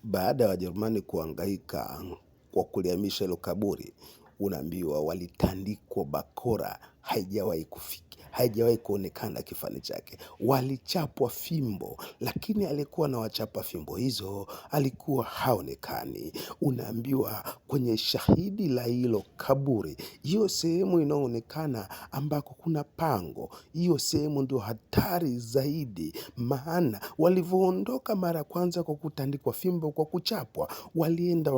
Baada ya Wajerumani kuhangaika kwa kulihamisha hilo kaburi, unaambiwa walitandikwa bakora, haijawahi kuonekana kifani chake. Walichapwa fimbo, lakini aliyekuwa anawachapa fimbo hizo alikuwa haonekani. Unaambiwa kwenye shahidi la hilo kaburi, hiyo sehemu inayoonekana ambako kuna pango, hiyo sehemu ndio hatari zaidi. Maana walivyoondoka mara ya kwanza kwa kutandikwa fimbo, kwa kuchapwa, walienda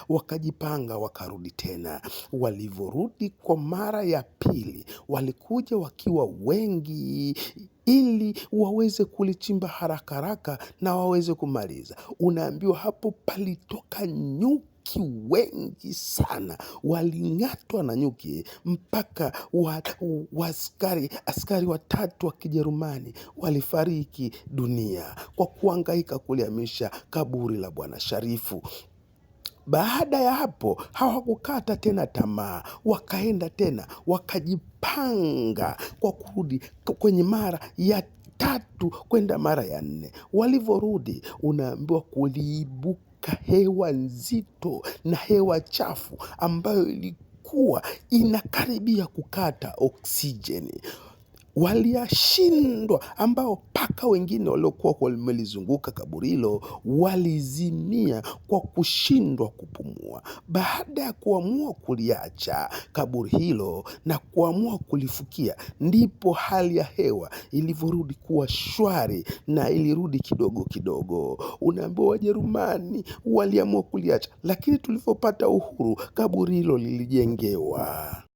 wakajipanga, wakarudi tena. Walivyorudi kwa mara ya pili, walikuja wakiwa wengi ili waweze kulichimba haraka haraka na waweze kumaliza. Unaambiwa hapo palitoka nyuki wengi sana, waling'atwa na nyuki mpaka askari watatu wa Kijerumani walifariki dunia kwa kuhangaika kulihamisha kaburi la Bwana Sharifu. Baada ya hapo hawakukata tena tamaa, wakaenda tena wakajipanga kwa kurudi kwenye mara ya tatu kwenda mara ya nne. Walivyorudi, unaambiwa kuliibuka hewa nzito na hewa chafu ambayo ilikuwa inakaribia kukata oksijeni. Waliyashindwa, ambao mpaka wengine waliokuwa wamelizunguka kaburi hilo walizimia kwa kushindwa kupumua. Baada ya kuamua kuliacha kaburi hilo na kuamua kulifukia, ndipo hali ya hewa ilivyorudi kuwa shwari na ilirudi kidogo kidogo. Unaambiwa Wajerumani waliamua kuliacha, lakini tulivyopata uhuru kaburi hilo lilijengewa.